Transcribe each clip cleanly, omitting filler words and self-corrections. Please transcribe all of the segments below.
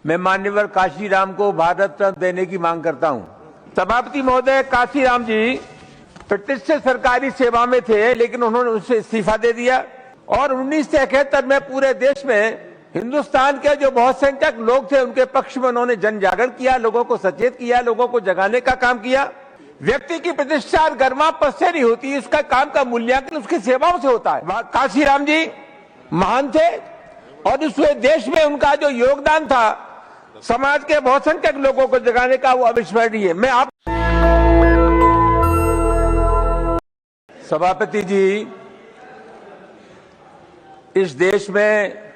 मैं माननीय काशीराम को भारत रत्न देने की मांग करता हूं। सभापति महोदय, काशीराम जी प्रतिष्ठित सरकारी सेवा में थे, लेकिन उन्होंने उससे इस्तीफा दे दिया और 1971 में पूरे देश में हिंदुस्तान के जो बहुत संख्यक लोग थे उनके पक्ष में उन्होंने जन जागरण किया, लोगों को सचेत किया, लोगों को जगाने का काम किया। व्यक्ति की प्रतिष्ठा और गरिमा पद से नहीं होती, इसका काम का मूल्यांकन उसकी सेवाओं से होता है। काशीराम जी महान थे और इस देश में उनका जो योगदान था समाज के बहुत संख्यक लोगों को जगाने का, वो अविस्मरणीय है। मैं आप सभापति जी, इस देश में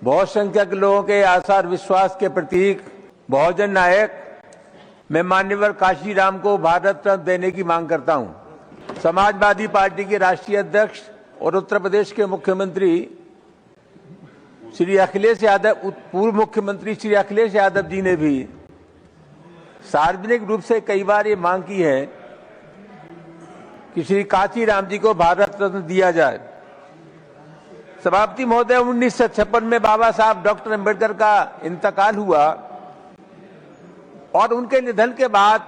बहुत संख्यक लोगों के आशा और विश्वास के प्रतीक बहुजन नायक मैं माननीय काशीराम को भारत रत्न देने की मांग करता हूं। समाजवादी पार्टी के राष्ट्रीय अध्यक्ष और उत्तर प्रदेश के मुख्यमंत्री श्री अखिलेश यादव, पूर्व मुख्यमंत्री श्री अखिलेश यादव जी ने भी सार्वजनिक रूप से कई बार ये मांग की है कि श्री काशीराम जी को भारत रत्न दिया जाए। सभापति महोदय, 1956 में बाबा साहब डॉक्टर अंबेडकर का इंतकाल हुआ और उनके निधन के बाद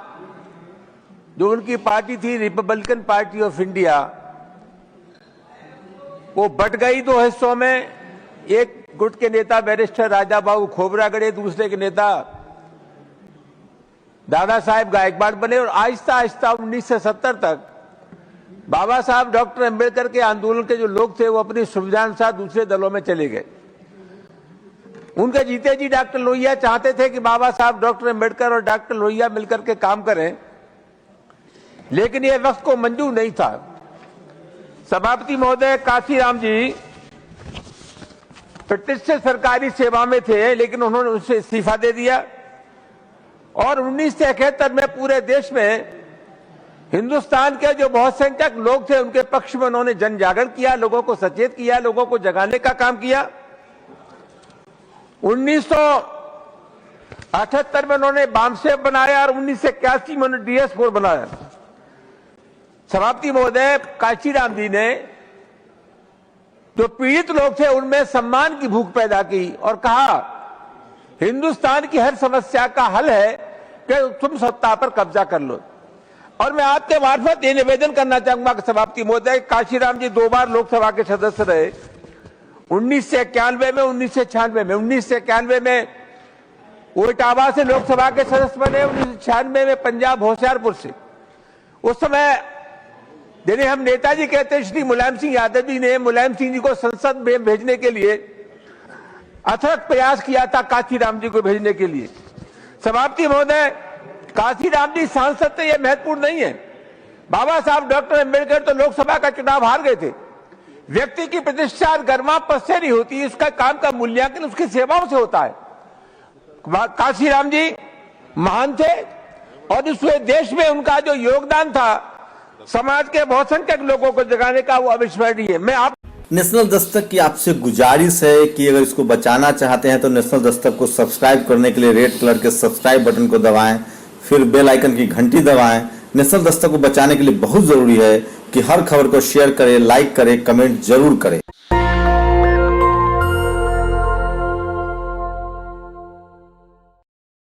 जो उनकी पार्टी थी रिपब्लिकन पार्टी ऑफ इंडिया, वो बट गई दो हिस्सों में। एक गुट के नेता बैरिस्टर राजा बाबू खोबरागड़े, दूसरे के नेता दादा साहेब गायकवाड़ बने और आहिस्ता आहिस्ता 1970 तक बाबा साहब डॉक्टर अंबेडकर के आंदोलन के जो लोग थे वो अपनी सुविधानुसार दूसरे दलों में चले गए। उनके जीते जी डॉक्टर लोहिया चाहते थे कि बाबा साहब डॉक्टर अंबेडकर और डॉक्टर लोहिया मिलकर के काम करें, लेकिन यह वक्त को मंजूर नहीं था। सभापति महोदय, काशीराम जी प्रतिष्ठित सरकारी सेवा में थे, लेकिन उन्होंने उससे इस्तीफा दे दिया और 1971 में पूरे देश में हिंदुस्तान के जो बहुत संख्यक लोग थे उनके पक्ष में उन्होंने जन जागरण किया, लोगों को सचेत किया, लोगों को जगाने का काम किया। 1978 में उन्होंने बामसेफ बनाया और 1981 में उन्होंने DS4 बनाया। सभापति महोदय, काशीराम जी ने जो पीड़ित लोग थे उनमें सम्मान की भूख पैदा की और कहा हिंदुस्तान की हर समस्या का हल है कि तुम सत्ता पर कब्जा कर लो। और मैं आपके मार्फत ये निवेदन करना चाहूंगा कि सभापति महोदय, काशीराम जी 2 बार लोकसभा के सदस्य रहे, 1991 में, 1996 में। 1991 में वो इटावा से लोकसभा के सदस्य बने, 1996 में पंजाब होशियारपुर से। उस समय जिन्हें हम नेताजी कहते हैं, श्री मुलायम सिंह यादव जी ने मुलायम सिंह जी को संसद में भेजने के लिए अथक प्रयास किया था, काशीराम जी को भेजने के लिए। सभापति महोदय, काशीराम जी सांसद थे, यह महत्वपूर्ण नहीं है। बाबा साहब डॉक्टर अंबेडकर तो लोकसभा का चुनाव हार गए थे। व्यक्ति की प्रतिष्ठा और गरिमा पद से नहीं होती, इसका काम का मूल्यांकन उसकी सेवाओं से होता है। काशीराम जी महान थे और इस देश में उनका जो योगदान था समाज के बहुत संख्यक लोगों को जगाने का, वो अविस्मरणीय है। मैं आप नेशनल दस्तक की आपसे गुजारिश है कि अगर इसको बचाना चाहते हैं तो नेशनल दस्तक को सब्सक्राइब करने के लिए रेड कलर के सब्सक्राइब बटन को दबाएं, फिर बेल आइकन की घंटी दबाएं। नेशनल दस्तक को बचाने के लिए बहुत जरूरी है कि हर खबर को शेयर करें, लाइक करें, कमेंट जरूर करें।